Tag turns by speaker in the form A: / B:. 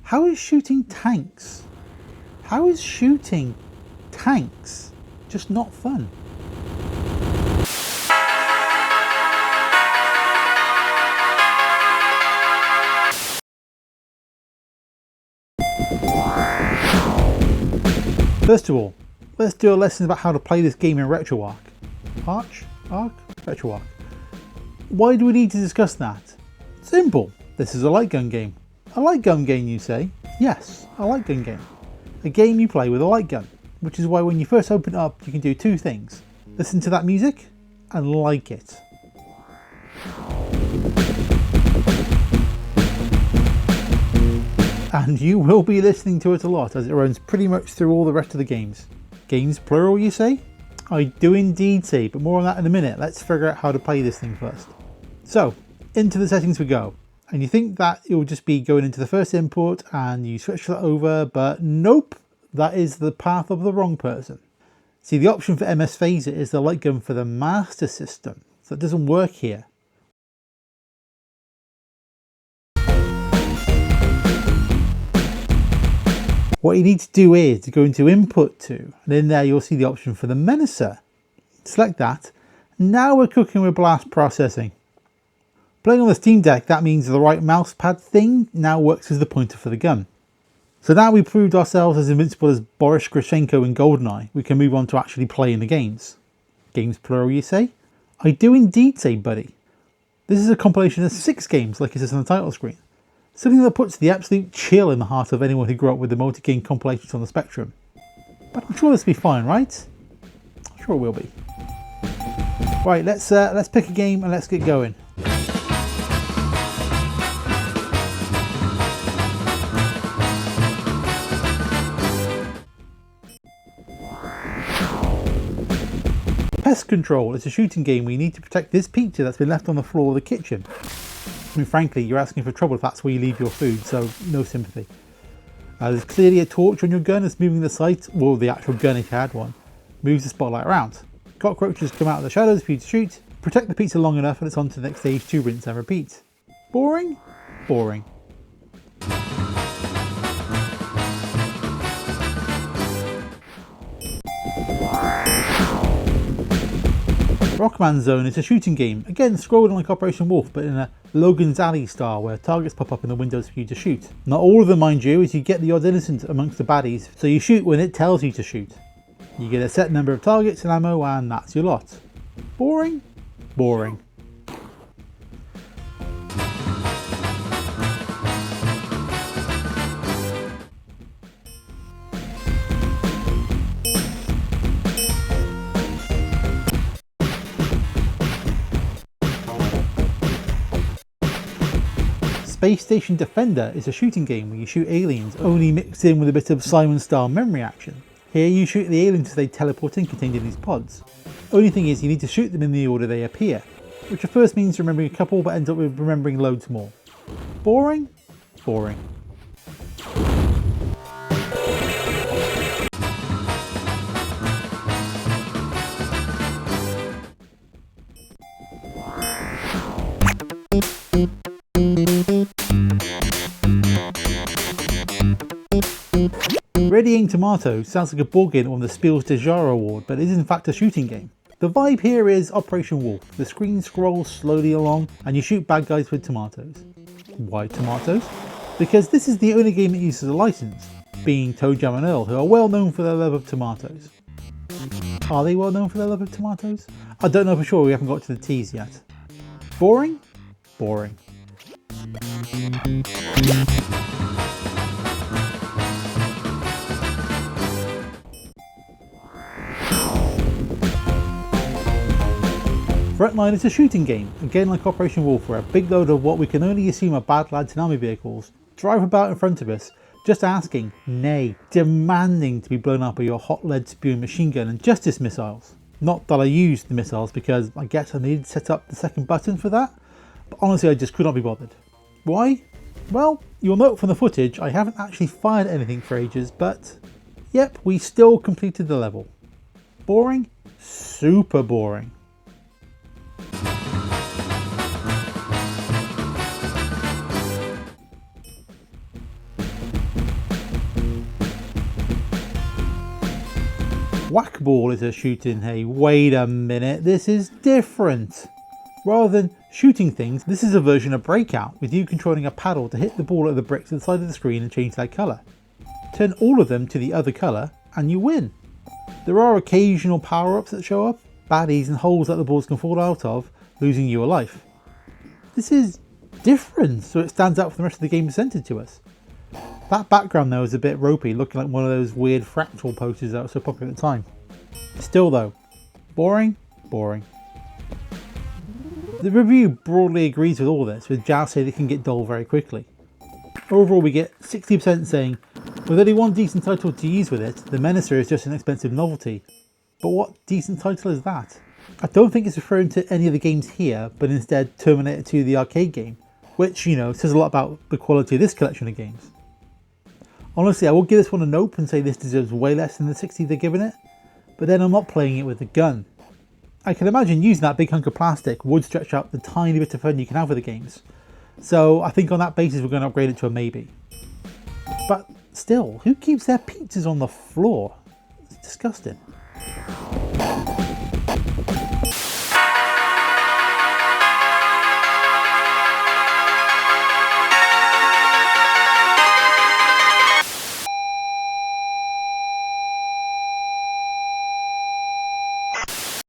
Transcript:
A: How is shooting tanks? How is shooting tanks just not fun? First of all, let's do a lesson about how to play this game in Retroarch. Retroarch. Why do we need to discuss that? Simple. This is a light gun game. A light gun game, you say? Yes, a light gun game. A game you play with a light gun, which is why when you first open it up, you can do two things. Listen to that music and like it. And you will be listening to it a lot, as it runs pretty much through all the rest of the games. Games plural, you say? I do indeed say, but more on that in a minute. Let's figure out how to play this thing first. So, into the settings we go. And you think that it will just be going into the first input and you switch that over, but nope, that is the path of the wrong person. See, the option for MS Phaser is the light gun for the Master System, so it doesn't work here. What you need to do is to go into Input 2, and in there you'll see the option for the Menacer. Select that. Now we're cooking with blast processing. Playing on the Steam Deck, that means the right mouse pad thing now works as the pointer for the gun. So now we've proved ourselves as invincible as Boris Grushenko in GoldenEye, we can move on to actually playing the games. Games plural, you say? I do indeed say, buddy. This is a compilation of 6 games, like it says on the title screen. Something that puts the absolute chill in the heart of anyone who grew up with the multi-game compilations on the Spectrum. But I'm sure this will be fine, right? I'm sure it will be. Right, let's pick a game and let's get going. Pest Control is a shooting game where you need to protect this pizza that's been left on the floor of the kitchen. I mean, frankly, you're asking for trouble if that's where you leave your food, so no sympathy. There's clearly a torch on your gun that's moving the sight, well, the actual gun if you had one, moves the spotlight around. Cockroaches come out of the shadows for you to shoot. Protect the pizza long enough and it's on to the next stage to rinse and repeat. Boring? Boring. Rockman Zone is a shooting game, again scrolling like Operation Wolf, but in a Logan's Alley style where targets pop up in the windows for you to shoot. Not all of them, mind you, as you get the odd innocent amongst the baddies, so you shoot when it tells you to shoot. You get a set number of targets and ammo and that's your lot. Boring? Boring. Space Station Defender is a shooting game where you shoot aliens, only mixed in with a bit of Simon-style memory action. Here you shoot the aliens as they teleport in contained in these pods. Only thing is you need to shoot them in the order they appear, which at first means remembering a couple but ends up with remembering loads more. Boring? Boring. Readying Tomatoes sounds like a board game on the Spiels des Jahres award, but it is in fact a shooting game. The vibe here is Operation Wolf. The screen scrolls slowly along and you shoot bad guys with tomatoes. Why tomatoes? Because this is the only game that uses a license, being Toe Jam and Earl, who are well known for their love of tomatoes. Are they well known for their love of tomatoes? I don't know for sure, we haven't got to the T's yet. Boring? Boring. Frontline is a shooting game, again like Operation Wolf, where a big load of what we can only assume are bad lads in army vehicles drive about in front of us, just asking, nay, demanding to be blown up by your hot lead spewing machine gun and justice missiles. Not that I used the missiles because I guess I needed to set up the second button for that, but honestly I just could not be bothered. Why? Well, you'll note from the footage I haven't actually fired anything for ages, but yep, we still completed the level. Boring? Super boring. Whack-ball is a shooting. Hey, wait a minute, this is different. Rather than shooting things, this is a version of Breakout, with you controlling a paddle to hit the ball at the bricks at the side of the screen and change their colour. Turn all of them to the other colour and you win. There are occasional power-ups that show up, baddies and holes that the balls can fall out of, losing you a life. This is different, so it stands out from the rest of the game presented to us. That background though is a bit ropey, looking like one of those weird fractal posters that were so popular at the time. Still though, boring, boring. The review broadly agrees with all this, with Jazz saying it can get dull very quickly. Overall we get 60% saying, with only one decent title to use with it, the Menacer is just an expensive novelty. But what decent title is that? I don't think it's referring to any of the games here, but instead Terminator 2 the arcade game, which, you know, says a lot about the quality of this collection of games. Honestly, I will give this one a nope and say this deserves way less than the 60 they're giving it, but then I'm not playing it with a gun. I can imagine using that big hunk of plastic would stretch out the tiny bit of fun you can have with the games. So I think on that basis we're going to upgrade it to a maybe. But still, who keeps their pizzas on the floor? It's disgusting.